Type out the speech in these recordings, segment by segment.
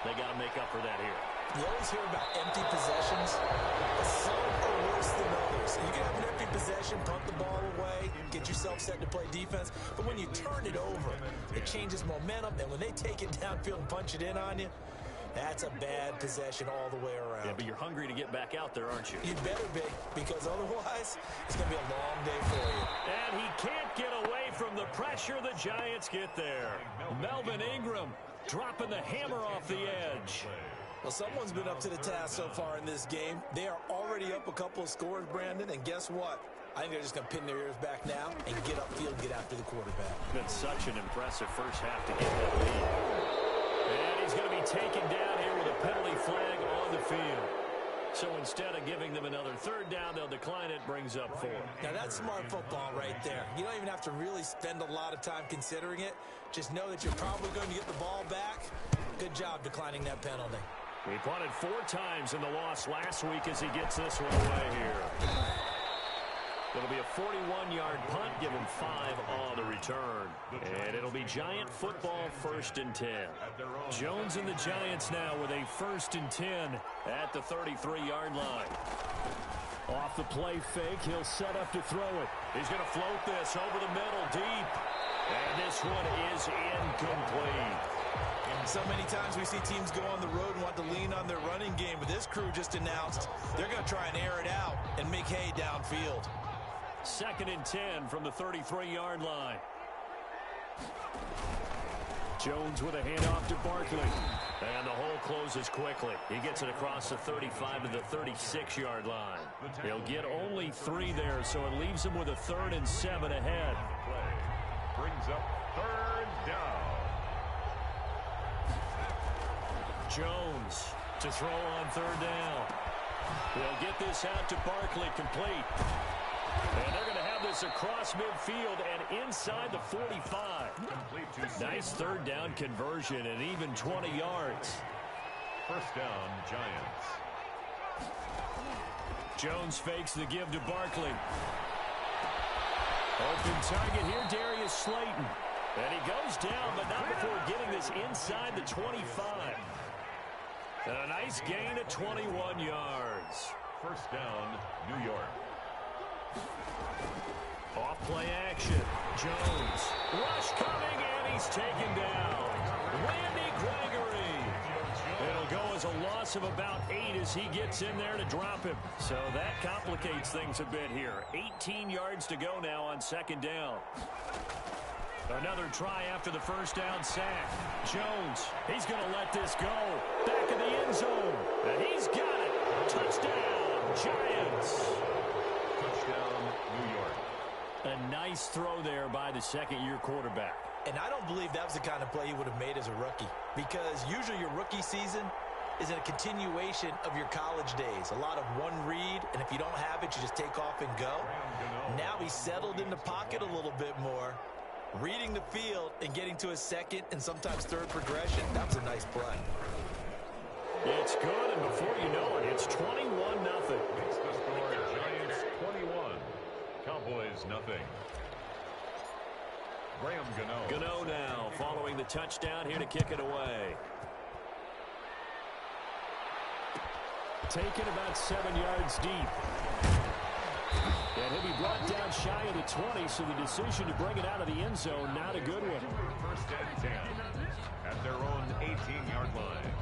They got to make up for that here. You always hear about empty possessions, but some are worse than others. You can have an empty possession, punt the ball away, get yourself set to play defense, but when you turn it over, it changes momentum, and when they take it downfield and punch it in on you, that's a bad possession all the way around. Yeah, but you're hungry to get back out there, aren't you? You better be, because otherwise, it's going to be a long day for you. And he can't get away from the pressure. The Giants get there. Melvin Ingram dropping the hammer off the edge. Well, someone's been up to the task so far in this game. They are already up a couple of scores, Brandon, and guess what? I think they're just going to pin their ears back now and get upfield and get after the quarterback. Been such an impressive first half to get that lead. And he's going to be taken down here with a penalty flag on the field. So instead of giving them another third down, they'll decline it, brings up 4. Now, that's smart football right there. You don't even have to really spend a lot of time considering it. Just know that you're probably going to get the ball back. Good job declining that penalty. He punted 4 times in the loss last week as he gets this one away here. It'll be a 41-yard punt, give him 5 on the return. And it'll be Giant football, 1st and 10. Jones and the Giants now with a 1st and 10 at the 33-yard line. Off the play fake, he'll set up to throw it. He's going to float this over the middle, deep. And this one is incomplete. So many times we see teams go on the road and want to lean on their running game, but this crew just announced they're going to try and air it out and make hay downfield. 2nd and 10 from the 33-yard line. Jones with a handoff to Barkley. And the hole closes quickly. He gets it across the 35 to the 36-yard line. He'll get only 3 there, so it leaves him with a 3rd and 7 ahead. Brings up 3rd down. Jones to throw on 3rd down. They'll get this out to Barkley, complete. And they're going to have this across midfield and inside the 45. Nice 3rd down conversion and even 20 yards. 1st down, Giants. Jones fakes the give to Barkley. Open target here, Darius Slayton. And he goes down, but not before getting this inside the 25. And a nice gain of 21 yards. 1st down, New York. Off play action. Jones. Rush coming, and he's taken down. Randy Gregory. It'll go as a loss of about 8 as he gets in there to drop him. So that complicates things a bit here. 18 yards to go now on 2nd down. Another try after the 1st down sack. Jones, he's going to let this go. Back in the end zone. And he's got it. Touchdown, Giants. Touchdown, New York. A nice throw there by the 2nd-year quarterback. And I don't believe that was the kind of play he would have made as a rookie, because usually your rookie season is a continuation of your college days. A lot of one read, and if you don't have it, you just take off and go. Now he's settled in the pocket a little bit more, reading the field and getting to a 2nd and sometimes 3rd progression. That was a nice play. It's good, and before you know it, it's 21-0. It's the score, Giants 21, Cowboys nothing. Graham Gano. Gano now following the touchdown here to kick it away. Taken about 7 yards deep. And he'll be brought down shy of the 20, so the decision to bring it out of the end zone, not a good one. 1st and 10 at their own 18-yard line.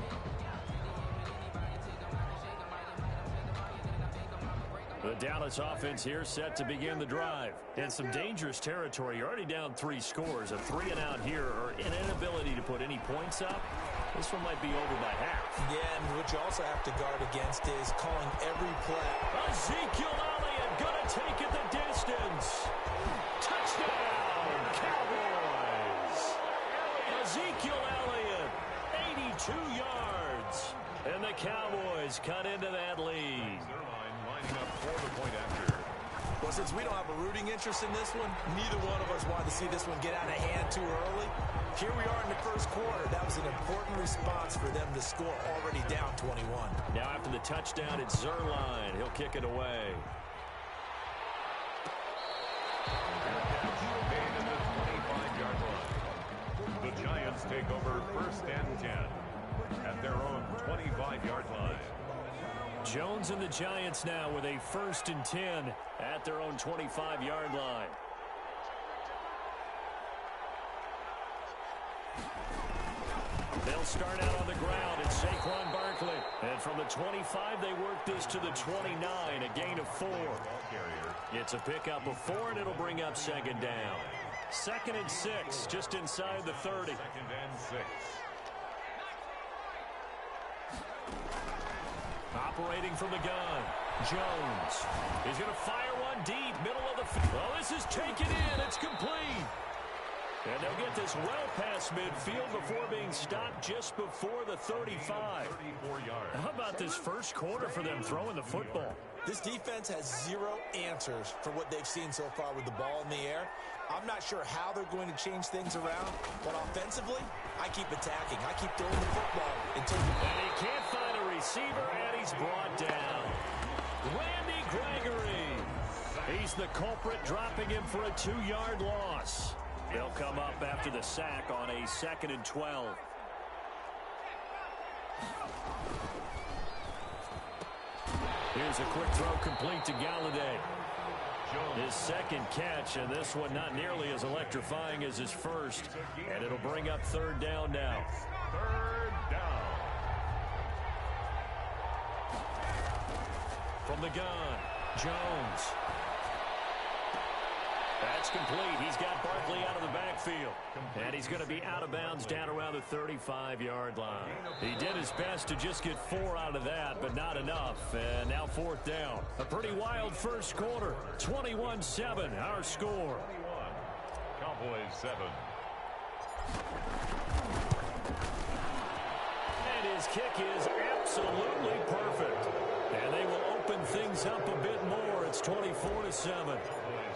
The Dallas offense here set to begin the drive. And some dangerous territory. You're already down 3 scores. A 3-and-out here, or an inability to put any points up. This one might be over by half. Yeah, and what you also have to guard against is calling every play. Ezekiel Elliott gonna take it the distance. Touchdown, Cowboys. Ezekiel Elliott, 82 yards. And the Cowboys cut into that lead. Lining up for the point after. Well, since we don't have a rooting interest in this one, neither one of us wanted to see this one get out of hand too early. Here we are in the 1st quarter. That was an important response for them to score already down 21. Now after the touchdown, it's Zuerlein. He'll kick it away. The Giants take over 1st and 10 at their 25-yard line. Jones and the Giants now with a 1st and 10 at their own 25-yard line. They'll start out on the ground. It's Saquon Barkley. And from the 25, they work this to the 29, a gain of 4. It's a pickup of 4, and it'll bring up 2nd down. 2nd and 6, just inside the 30. 2nd and 6. Operating from the gun, Jones. He's going to fire one deep, middle of the field. Oh, this is taken in. It's complete. And they'll get this well past midfield before being stopped just before the 35. 34 yards. How about this first quarter for them throwing the football? This defense has 0 answers for what they've seen so far with the ball in the air. I'm not sure how they're going to change things around, but offensively, I keep attacking. I keep throwing the football until... And he can't find a receiver, and he's brought down. Randy Gregory. He's the culprit, dropping him for a 2-yard loss. They'll come up after the sack on a 2nd and 12. Here's a quick throw complete to Galladay. His 2nd catch, and this one not nearly as electrifying as his first. And it'll bring up 3rd down now. 3rd down. From the gun, Jones. That's complete. He's got Barkley out of the backfield. And he's going to be out of bounds down around the 35-yard line. He did his best to just get 4 out of that, but not enough. And now 4th down. A pretty wild first quarter. 21-7, our score. 21. Cowboys 7. And his kick is absolutely perfect. And they will open things up a bit more. It's 24-7.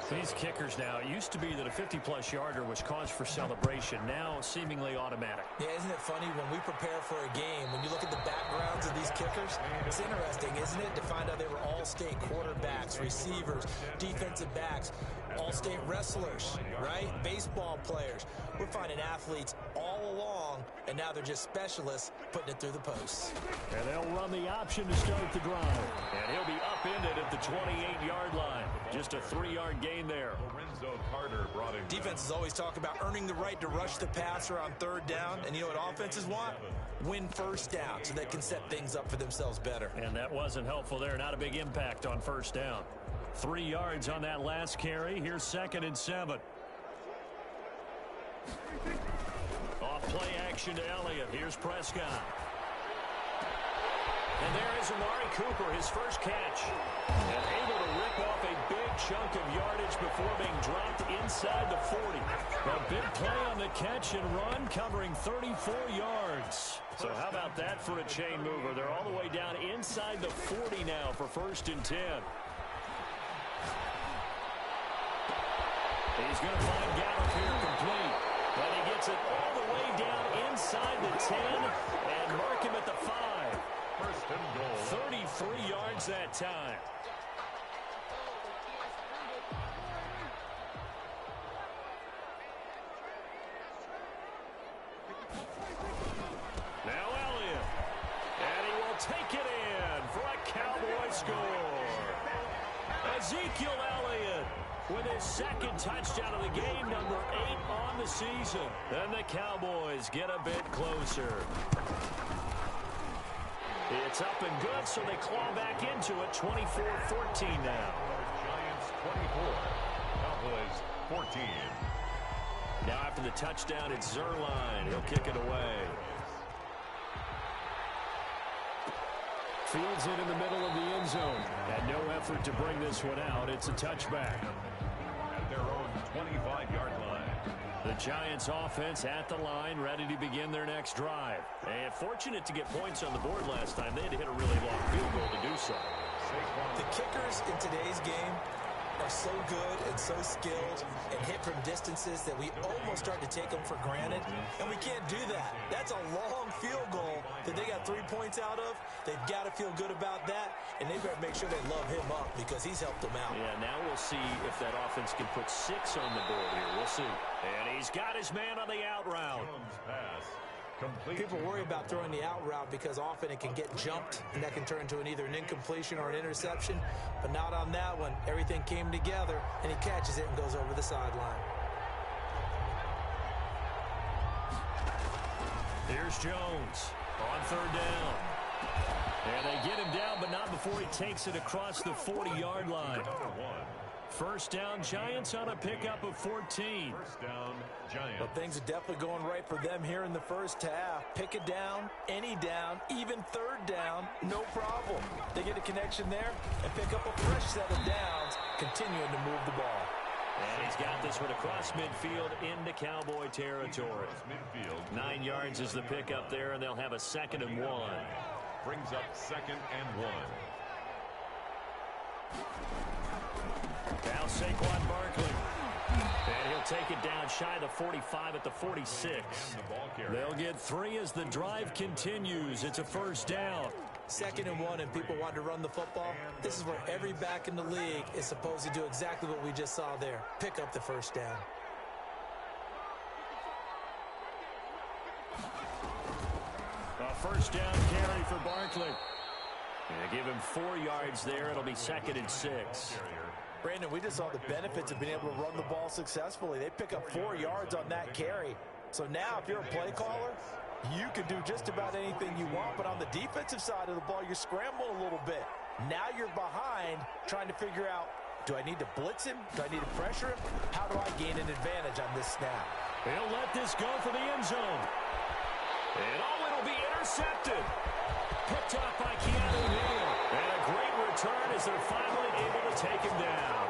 These kickers now, it used to be that a 50-plus yarder was cause for celebration. Now, seemingly automatic. Yeah, isn't it funny when we prepare for a game, when you look at the backgrounds of these kickers, it's interesting, isn't it, to find out they were all-state quarterbacks, receivers, defensive backs, all-state wrestlers, right? Baseball players. We're finding athletes all along, and now they're just specialists putting it through the posts. And they'll run the option to start the drive. And he'll be upended at the 28-yard line. Just a 3-yard gain there. Lorenzo Carter brought in. Defenses always talk about earning the right to rush the passer on 3rd down. And you know what offenses want? Win 1st down so they can set things up for themselves better. And that wasn't helpful there. Not a big impact on 1st down. 3 yards on that last carry. Here's 2nd and 7. Off play action to Elliott. Here's Prescott. And there is Amari Cooper, his first catch. And able to rip off a big chunk of yardage before being dropped inside the 40. A big play on the catch and run, covering 34 yards. So how about that for a chain mover? They're all the way down inside the 40 now for 1st and 10. He's going to find Gallup here complete. And he gets it all the way down inside the 10 and mark him at the 5. 1st and goal. 33 yards that time. Now Elliott. And he will take it in for a Cowboy score. Ezekiel Elliott with his 2nd touchdown of the game, number 8 on the season. And the Cowboys get a bit closer. It's up and good, so they claw back into it, 24-14 now. Giants 24. Cowboys 14. Now after the touchdown, it's Zuerlein. He'll kick it away. Fields it in the middle of the end zone. And no effort to bring this one out. It's a touchback. At their own 25-yard line. The Giants offense at the line, ready to begin their next drive. And fortunate to get points on the board last time. They had to hit a really long field goal to do so. The kickers in today's game are so good and so skilled and hit from distances that we almost start to take them for granted. And we can't do that. That's a long field goal that they got 3 points out of. They've got to feel good about that, and they better make sure they love him up because he's helped them out. Yeah, now we'll see if that offense can put 6 on the board here. We'll see. And he's got his man on the out route. Jones pass People worry about throwing the out route because often it can get jumped, and that can turn into either an incompletion or an interception. But not on that one. Everything came together, and he catches it and goes over the sideline. Here's Jones on third down. And they get him down, but not before he takes it across the 40-yard line. First down, Giants on a pickup of 14. First down, Giants. Well, things are definitely going right for them here in the first half. Pick it down, any down, even third down, no problem. They get a connection there and pick up a fresh set of downs, continuing to move the ball. And he's got this one across midfield into Cowboy territory. 9 yards is the pickup there, and they'll have a 2nd and 1. Brings up 2nd and 1. Now Saquon Barkley. And he'll take it down shy of the 45 at the 46. They'll get 3 as the drive continues. It's a first down. 2nd and 1, and people want to run the football. This is where every back in the league is supposed to do exactly what we just saw there. Pick up the first down. A first down carry for Barkley. And give him 4 yards there. It'll be 2nd and 6. Brandon, we just saw the benefits of being able to run the ball successfully. They pick up 4 yards on that carry. So now if you're a play caller, you can do just about anything you want. But on the defensive side of the ball, you're scrambling a little bit. Now you're behind trying to figure out, do I need to blitz him? Do I need to pressure him? How do I gain an advantage on this snap? They'll let this go for the end zone. And it'll be intercepted. Picked up by Keanu Neal. And a great return as they're finally able to take him down.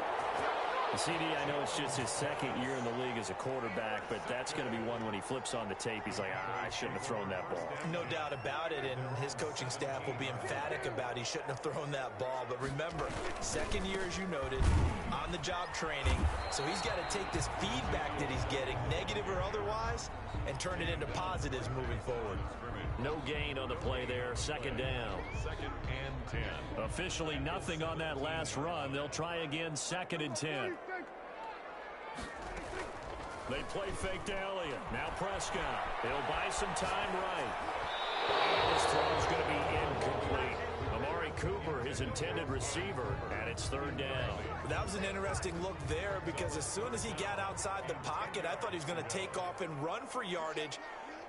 CD, I know it's just his 2nd year in the league as a quarterback, but that's going to be one when he flips on the tape. He's like, I shouldn't have thrown that ball. No doubt about it, and his coaching staff will be emphatic about he shouldn't have thrown that ball. But remember, 2nd year, as you noted, on-the-job training. So he's got to take this feedback that he's getting, negative or otherwise, and turn it into positives moving forward. No gain on the play there. 2nd down. 2nd and 10. Officially nothing on that last run. They'll try again, 2nd and 10. They play fake to Elliott. Now Prescott. He'll buy some time right. And his throw's going to be incomplete. Amari Cooper, his intended receiver, and it's 3rd down. That was an interesting look there because as soon as he got outside the pocket, I thought he was going to take off and run for yardage.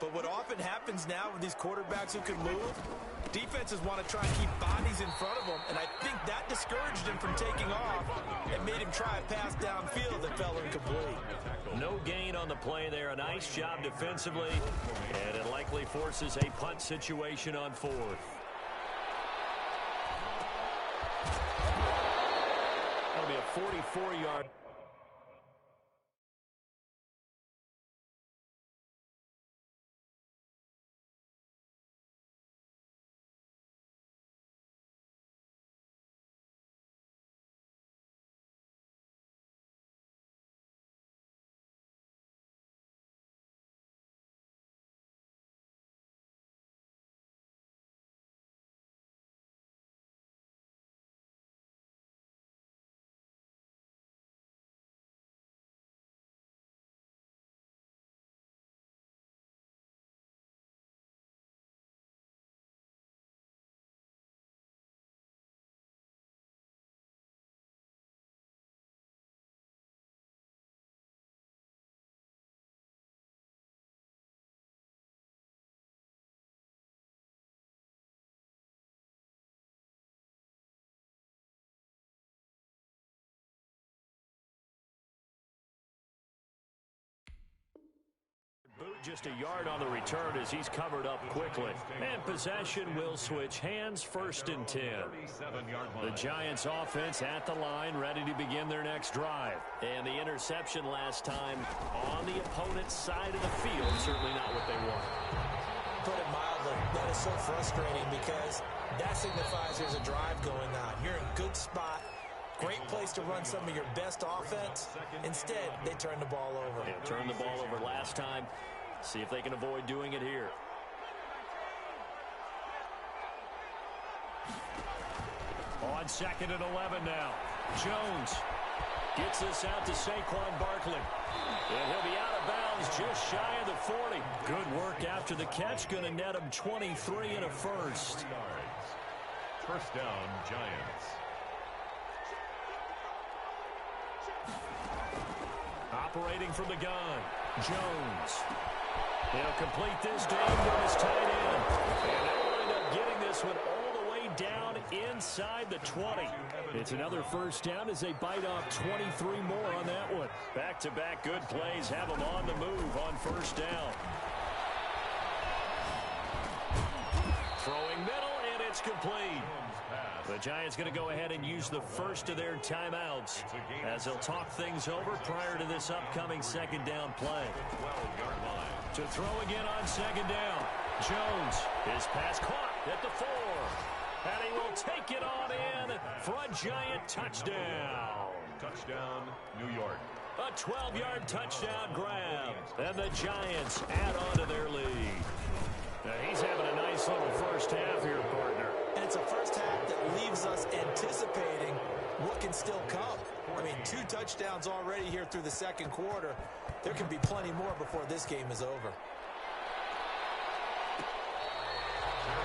But what often happens now with these quarterbacks who can move, defenses want to try and keep bodies in front of them, and I think that discouraged him from taking off and made him try a pass downfield that fell incomplete. No gain on the play there. A nice job defensively, and it likely forces a punt situation on 4th. That'll be a 44-yard. Boot just a yard on the return as he's covered up quickly. And possession will switch hands, 1st and 10. The Giants offense at the line, ready to begin their next drive. And the interception last time on the opponent's side of the field, certainly not what they want. Put it mildly, that is so frustrating because that signifies there's a drive going on. You're in a good spot. Great place to run some of your best offense. Instead, they turn the ball over. They turned the ball over last time. See if they can avoid doing it here. On 2nd and 11 now. Jones Gets this out to Saquon Barkley. And he'll be out of bounds just shy of the 40. Good work after the catch. Going to net him 23 and a first. First down, Giants. Operating from the gun, Jones. He'll complete this to Ingram as tight end. And they'll wind up getting this one all the way down inside the 20. It's another first down as they bite off 23 more on that one. Back-to-back good plays have them on the move on first down. Throwing middle, and it's complete. The Giants going to go ahead and use the first of their timeouts as they'll talk things over prior to this upcoming second down play. To throw again on second down. Jones, his pass caught at the 4. And he will take it on in for a Giant touchdown. Touchdown, New York. A 12-yard touchdown grab. And the Giants add on to their lead. Now he's having a nice little first half here, partner. And it's a first half that leaves us anticipating what can still come. I mean, 2 touchdowns already here through the second quarter. There can be plenty more before this game is over.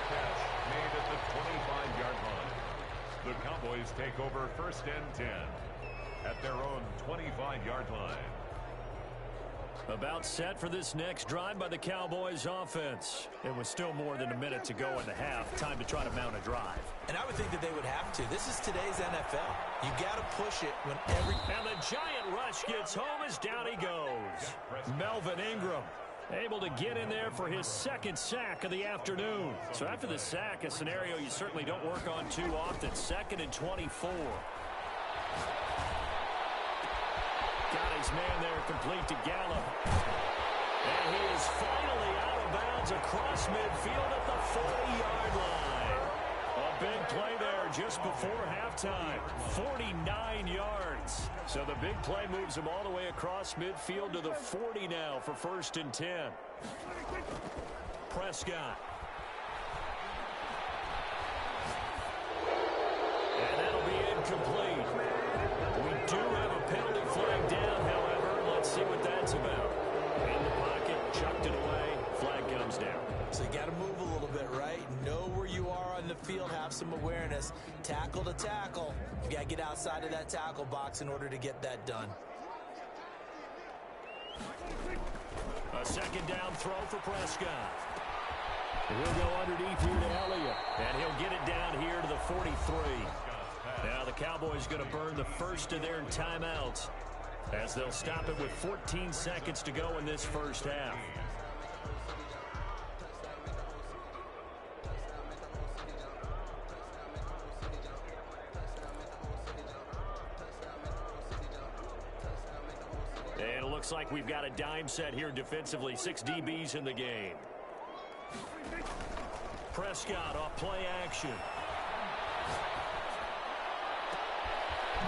Catch made at the 25-yard line. The Cowboys take over first and 10 at their own 25-yard line. About set for this next drive by the Cowboys offense. It was still more than a minute to go in the half. Time to try to mount a drive. And I would think that they would have to. This is today's NFL. You got to push it when every... And the Giant rush gets home as down he goes. Melvin Ingram able to get in there for his second sack of the afternoon. So after the sack, a scenario you certainly don't work on too often. 2nd and 24. Got his man there, complete to Gallup. And he is finally out of bounds across midfield at the 40-yard line. A big play there just before halftime. 49 yards. So the big play moves him all the way across midfield to the 40 now for 1st and 10. Prescott. And that'll be incomplete. We do have a penalty flag down, however. Let's see what that's about. In the pocket, chucked it away, flag comes down. So you got to move a little bit, right? Know where you are on the field, have some awareness. Tackle to tackle. You got to get outside of that tackle box in order to get that done. A second down throw for Prescott. He'll go underneath here to Elliott. And he'll get it down here to the 43. Now the Cowboys going to burn the first of their timeouts as they'll stop it with 14 seconds to go in this first half. And it looks like we've got a dime set here defensively. 6 DBs in the game. Prescott off play action.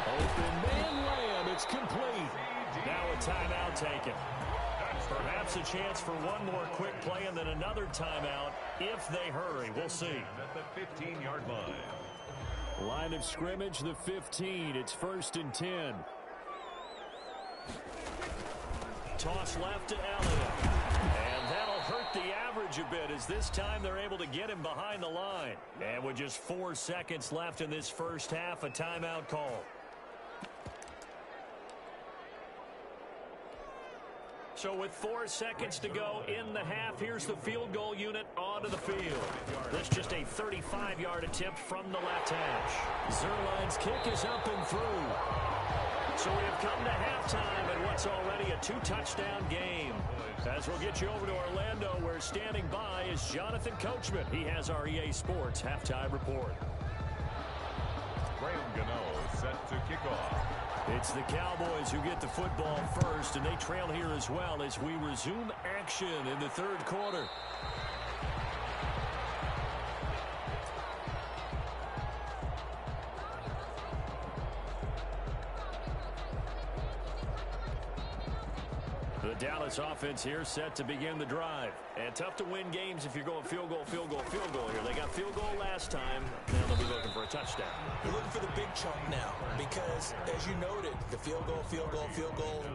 Open man Lamb, it's complete. Now a timeout taken. Perhaps a chance for one more quick play and then another timeout if they hurry. We'll see. At the 15-yard line. Line of scrimmage, the 15. It's 1st and 10. Toss left to Elliott. And that'll hurt the average a bit as this time they're able to get him behind the line. And with just 4 seconds left in this first half, a timeout call. So with 4 seconds to go in the half, here's the field goal unit onto the field. This just a 35-yard attempt from the left hash. Zuerlein's kick is up and through. So we have come to halftime in what's already a 2-touchdown game. As we'll get you over to Orlando, where standing by is Jonathan Coachman. He has our EA Sports halftime report. Graham Gano set to kick off. It's the Cowboys who get the football first, and they trail here as well as we resume action in the third quarter. The Dallas offense here set to begin the drive. And tough to win games if you're going field goal, field goal, field goal here. They got field goal last time. Now they'll be looking for a touchdown. They're looking for the big chunk now because, as you noted, the field goal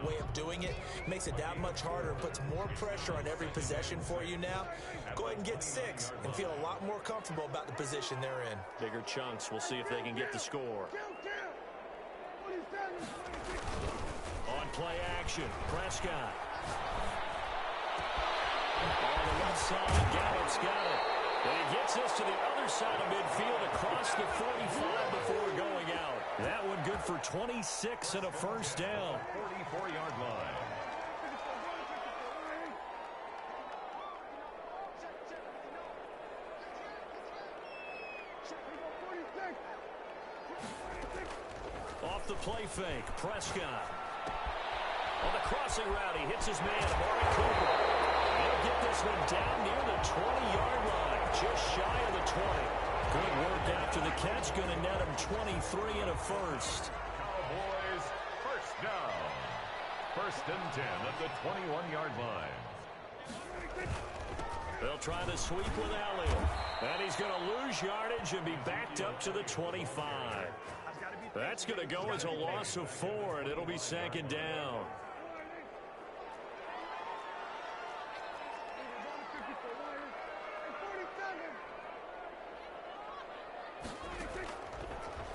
way of doing it makes it that much harder and puts more pressure on every possession for you now. Go ahead and get 6 and feel a lot more comfortable about the position they're in. Bigger chunks. We'll see if they can get the score. On play action, Prescott. On the left side, Gallup's got it. And he gets this to the other side of midfield across the 45 before going out. That one good for 26 and a first down. 44-yard line. Off the play fake, Prescott. On the crossing route, he hits his man, Amari Cooper. He'll get this one down near the 20-yard line, just shy of the 20. Good work after the catch, going to net him 23 and a first. Cowboys first down. 1st and 10 at the 21-yard line. They'll try to sweep with Elliott. And he's going to lose yardage and be backed up to the 25. That's going to go as a loss of 4, and it'll be 2nd down.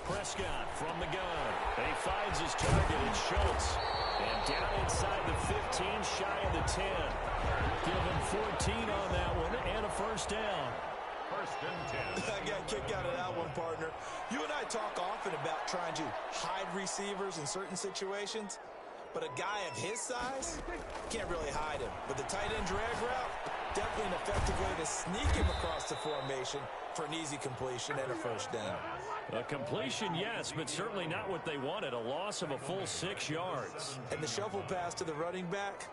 Prescott from the gun. And he finds his target. It's Schultz. And down inside the 15, shy of the 10. Give him 14 on that one and a first down. 1st and 10. I got a kick out of that one, partner. You and I talk often about trying to hide receivers in certain situations, but a guy of his size can't really hide him. But the tight end drag route, definitely an effective way to sneak him across the formation for an easy completion and a first down. A completion, yes, but certainly not what they wanted. A loss of a full 6 yards. And the shuffle pass to the running back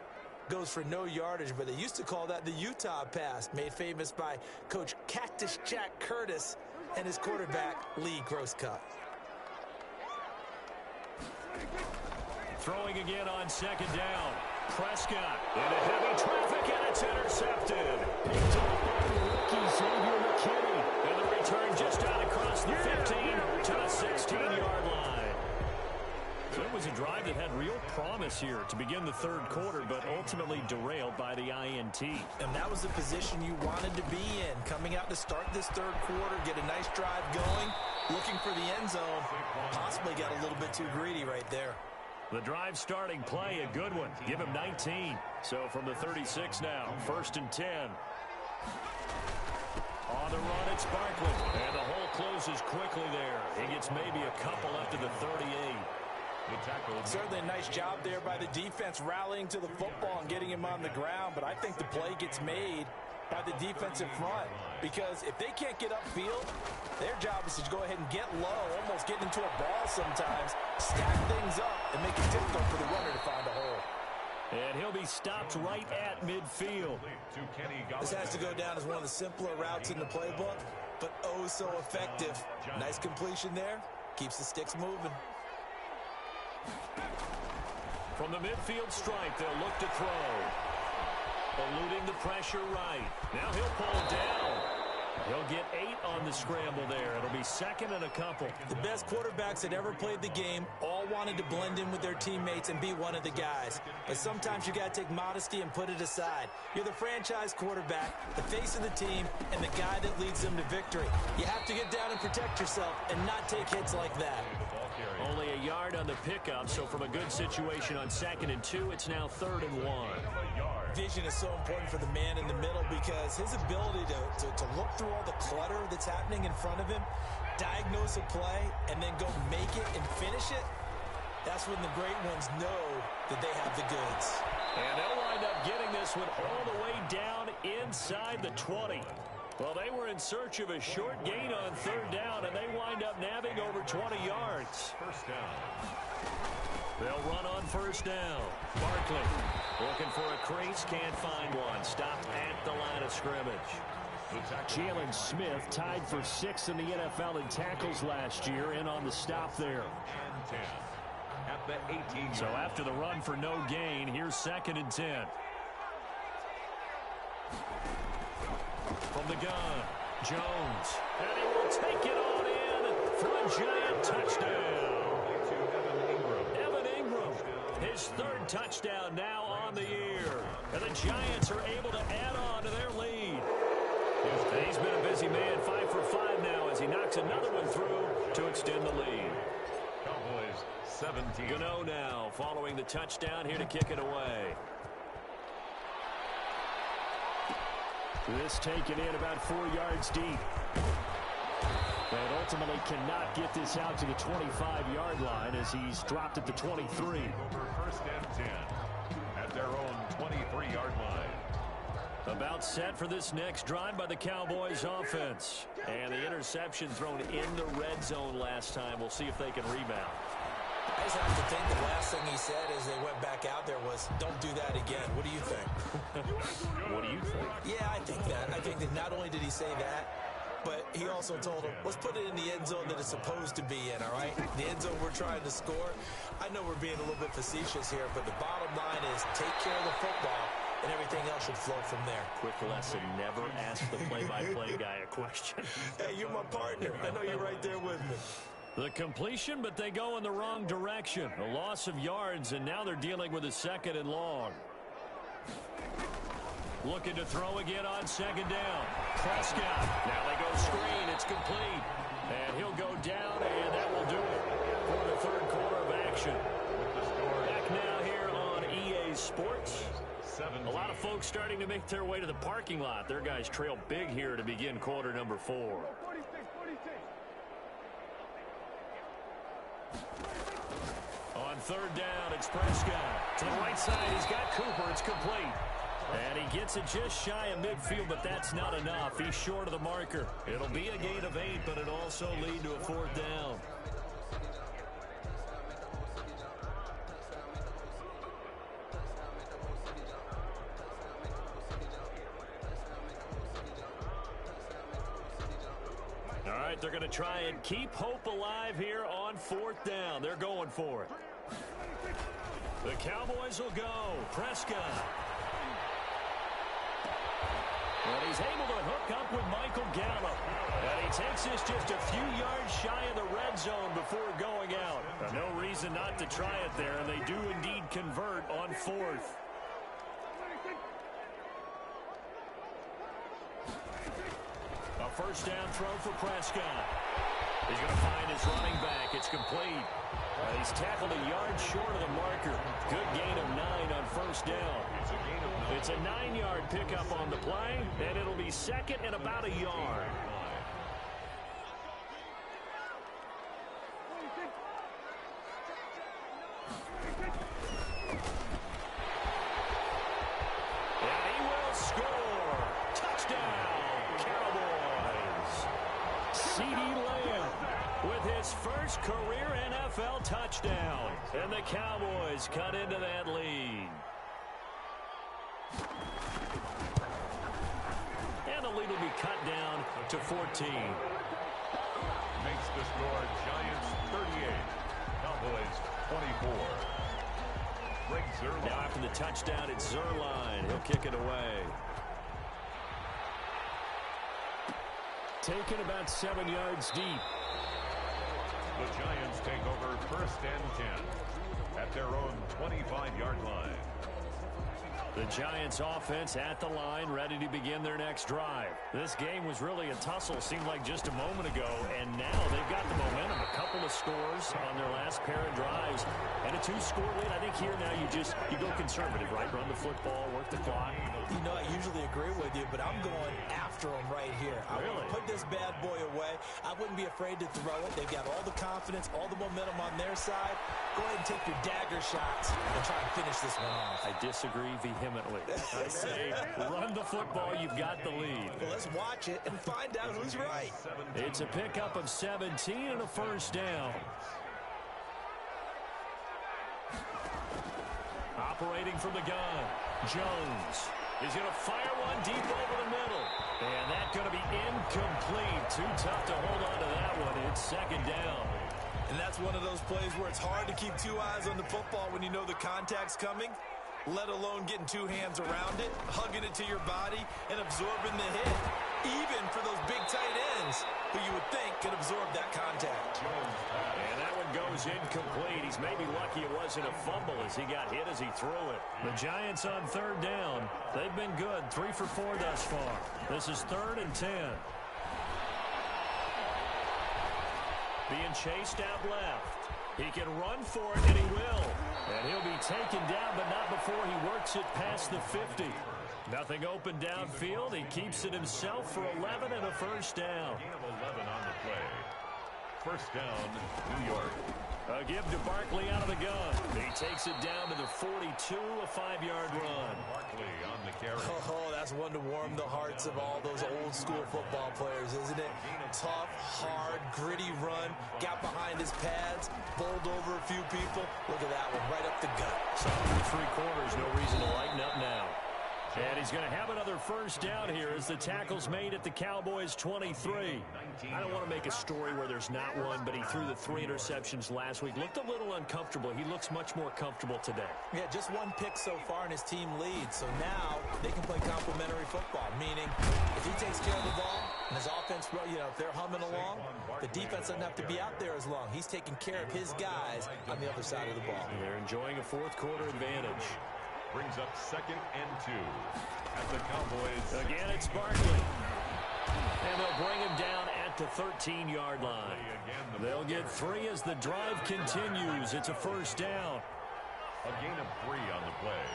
goes for no yardage, but they used to call that the Utah pass, made famous by Coach Cactus Jack Curtis and his quarterback, Lee Grosskopf. Throwing again on 2nd down. Prescott into heavy traffic, and it's intercepted. Picked up by rookie Xavier McKinney. And the return just out across the 15 to the 16-yard line. So it was a drive that had real promise here to begin the 3rd quarter, but ultimately derailed by the INT. And that was the position you wanted to be in. Coming out to start this 3rd quarter, get a nice drive going, looking for the end zone. Possibly got a little bit too greedy right there. The drive starting play, a good one. Give him 19. So from the 36 now, 1st and 10. On the run, it's Barkley. And the hole closes quickly there. He gets maybe a couple up to the 38. Certainly a nice job there by the defense rallying to the football and getting him on the ground, but I think the play gets made by the defensive front because if they can't get upfield, their job is to go ahead and get low, almost get into a ball sometimes, stack things up, and make it difficult for the runner to find a hole. And he'll be stopped right at midfield. This has to go down as one of the simpler routes in the playbook, but oh so effective. Nice completion there. Keeps the sticks moving. From the midfield stripe, they'll look to throw. Eluding the pressure right. Now he'll pull down. He'll get 8 on the scramble there. It'll be 2nd and a couple. The best quarterbacks that ever played the game all wanted to blend in with their teammates and be one of the guys. But sometimes you got to take modesty and put it aside. You're the franchise quarterback, the face of the team, and the guy that leads them to victory. You have to get down and protect yourself and not take hits like that. Only a yard on the pickup, so from a good situation on 2nd and 2, it's now 3rd and 1. Vision is so important for the man in the middle because his ability to look through all the clutter that's happening in front of him, diagnose a play, and then go make it and finish it, that's when the great ones know that they have the goods. And they'll wind up getting this one all the way down inside the 20. Well, they were in search of a short gain on 3rd down, and they wind up nabbing over 20 yards. First down. They'll run on 1st down. Barkley looking for a crease, can't find one. Stopped at the line of scrimmage. Jalen Smith tied for 6th in the NFL in tackles last year, in on the stop there. And 10 at the 18. So after the run for no gain, here's 2nd and 10. From the gun, Jones, and he will take it on in for a Giant touchdown. Evan Ingram, his third touchdown now on the year. And the Giants are able to add on to their lead. He's been a busy man, 5 for 5 now as he knocks another one through to extend the lead. Cowboys 17. Gano now following the touchdown here to kick it away. This taken in about 4 yards deep. And ultimately cannot get this out to the 25-yard line as he's dropped at the 23. Over first and 10 at their own 23-yard line. About set for this next drive by the Cowboys offense. And the interception thrown in the red zone last time. We'll see if they can rebound. I just have to think the last thing he said as they went back out there was, don't do that again. What do you think? What do you think? Yeah, I think that. I think that not only did he say that, but he also told him, let's put it in the end zone that it's supposed to be in, all right? The end zone we're trying to score. I know we're being a little bit facetious here, but the bottom line is take care of the football, and everything else should flow from there. Quick lesson, never ask the play-by-play guy a question. Hey, you're my partner. I know you're right there with me. The completion, but they go in the wrong direction. A loss of yards, and now they're dealing with a 2nd and long. Looking to throw again on 2nd down. Prescott. Now they go screen. It's complete. And he'll go down, and that will do it for the third quarter of action. Back now here on EA Sports. A lot of folks starting to make their way to the parking lot. Their guys trail big here to begin quarter number 4. On 3rd down, it's Prescott. To the right side, he's got Cooper. It's complete. And he gets it just shy of midfield, but that's not enough. He's short of the marker. It'll be a gain of 8, but it'll also lead to a 4th down. All right, they're going to try and keep hope alive here on 4th down. They're going for it. The Cowboys will go. Prescott. And he's able to hook up with Michael Gallup. And he takes this just a few yards shy of the red zone before going out. No reason not to try it there, and they do indeed convert on 4th. A first down throw for Prescott. He's going to find his running back. It's complete. He's tackled a yard short of the marker. Good gain of 9 on first down. It's a 9-yard pickup on the play, and it'll be 2nd and about a yard. And he will score. Touchdown, Cowboys. CeeDee Lamb with his first career NFL touchdown. And the Cowboys cut into that lead. And the lead will be cut down to 14. Makes the score Giants 38, Cowboys 24. Greg Zuerlein. Now after the touchdown, it's Zuerlein. He'll kick it away. Taken about 7 yards deep. The Giants take over first and 10 at their own 25-yard line. The Giants offense at the line, ready to begin their next drive. This game was really a tussle, seemed like just a moment ago, and now they've got the momentum. A couple of scores on their last pair of drives, and a 2-score lead. I think here now you go conservative, right? Run the football, work the clock. You know, I usually agree with you, but I'm going after them right here. I want to put this bad boy away. I wouldn't be afraid to throw it. They've got all the confidence, all the momentum on their side. Go ahead and take your dagger shots and try and finish this one off. I disagree vehemently. I say run the football. You've got the lead. Well, let's watch it and find out who's right. It's a pickup of 17 and a first down. Operating from the gun, Jones. He's going to fire one deep over the middle. And that's going to be incomplete. Too tough to hold on to that one. It's 2nd down. And that's one of those plays where it's hard to keep 2 eyes on the football when you know the contact's coming, let alone getting 2 hands around it, hugging it to your body, and absorbing the hit. even for those big tight ends who you would think could absorb that contact. And that one goes incomplete. He's maybe lucky it wasn't a fumble as he got hit as he threw it. The Giants on third down. They've been good, 3 for 4 thus far. This is 3rd and 10. Being chased out left. He can run for it, and he will. And he'll be taken down, but not before he works it past the 50. Nothing open downfield. He keeps it himself for 11 and a first down. Gain of 11 on the play. First down, New York. A give to Barkley out of the gun. He takes it down to the 42, a 5-yard run. Barkley on the carry. Oh, that's one to warm the hearts of all those old school football players, isn't it? Tough, hard, gritty run. Got behind his pads, bowled over a few people. Look at that one, right up the gut. So through 3 quarters, no reason to lighten up now. And he's going to have another first down here as the tackle's made at the Cowboys' 23. I don't want to make a story where there's not one, but he threw the 3 interceptions last week. Looked a little uncomfortable. He looks much more comfortable today. Yeah, just 1 pick so far and his team leads. So now they can play complementary football, meaning if he takes care of the ball and his offense, if they're humming along, the defense doesn't have to be out there as long. He's taking care of his guys on the other side of the ball. They're enjoying a 4th quarter advantage. Brings up 2nd and 2 at the Cowboys. Again, it's Barkley. And they'll bring him down at the 13-yard line. They'll get 3 as the drive continues. It's a first down. A gain of 3 on the play.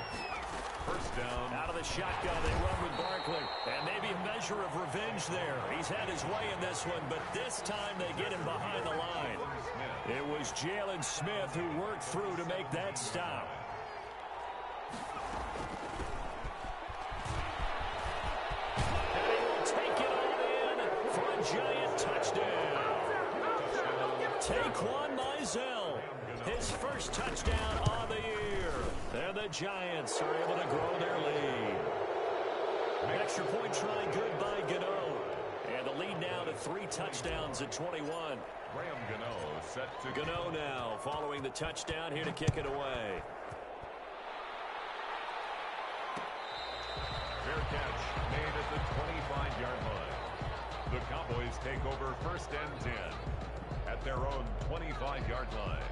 First down. Out of the shotgun, they run with Barkley. And maybe a measure of revenge there. He's had his way in this one, but this time they get him behind the line. It was Jalen Smith who worked through to make that stop. Giant touchdown. Taquan Mizell, his first touchdown on the year. And the Giants are able to grow their lead. Extra point try good by Gano. And the lead now to 3 touchdowns at 21. Graham Gano set to Gano now following the touchdown here to kick it away. Fair catch made at the 25-yard line. The Cowboys take over 1st and 10 at their own 25-yard line.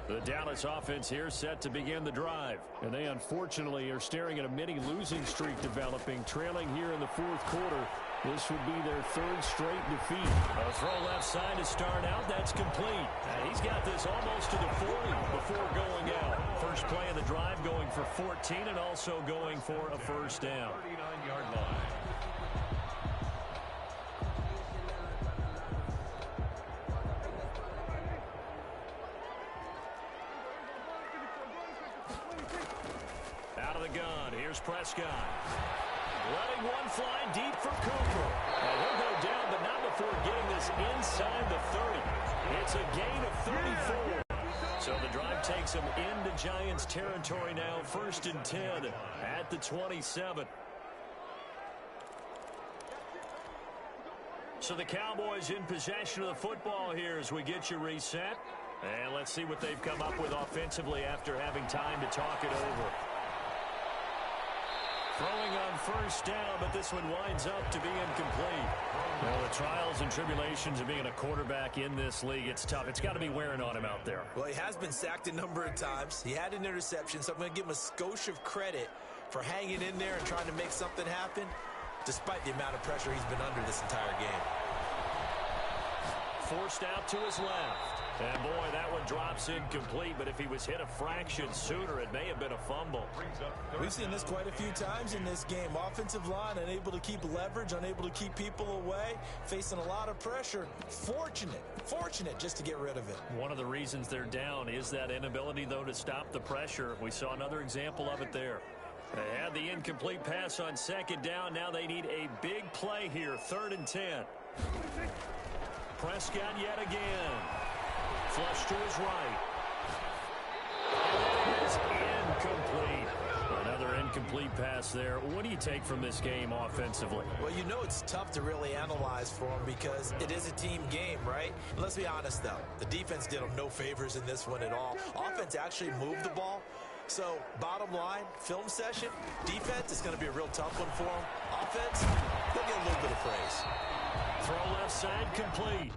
The Dallas offense here set to begin the drive. And they unfortunately are staring at a mini losing streak developing, trailing here in the 4th quarter. This would be their 3rd straight defeat. A throw left side to start out. That's complete. He's got this almost to the 40 before going out. First play of the drive going for 14 and also going for a first down. 39-yard line. Out of the gun. Here's Prescott. Letting one fly deep for Cooper. And he'll go down, but not before getting this inside the 30. It's a gain of 34. So the drive takes him into Giants territory now. 1st and 10 at the 27. So the Cowboys in possession of the football here as we get you reset. And let's see what they've come up with offensively after having time to talk it over. Throwing on first down, but this one winds up to be incomplete. Well, the trials and tribulations of being a quarterback in this league, it's tough. It's got to be wearing on him out there. Well, he has been sacked a number of times. He had an interception, so I'm going to give him a skosh of credit for hanging in there and trying to make something happen, despite the amount of pressure he's been under this entire game. Forced out to his left. And, boy, that one drops incomplete, but if he was hit a fraction sooner, it may have been a fumble. We've seen this quite a few times in this game. Offensive line unable to keep leverage, unable to keep people away, facing a lot of pressure. Fortunate just to get rid of it. One of the reasons they're down is that inability, though, to stop the pressure. We saw another example of it there. They had the incomplete pass on 2nd down. Now they need a big play here, 3rd and 10. Prescott yet again. Flush to his right. And it is incomplete. Another incomplete pass there. What do you take from this game offensively? Well, you know it's tough to really analyze for them because it is a team game, right? Let's be honest, though. The defense did them no favors in this one at all. Offense actually moved the ball. So, bottom line, film session, defense is going to be a real tough one for them. Offense, they'll get a little bit of praise. Throw left side complete.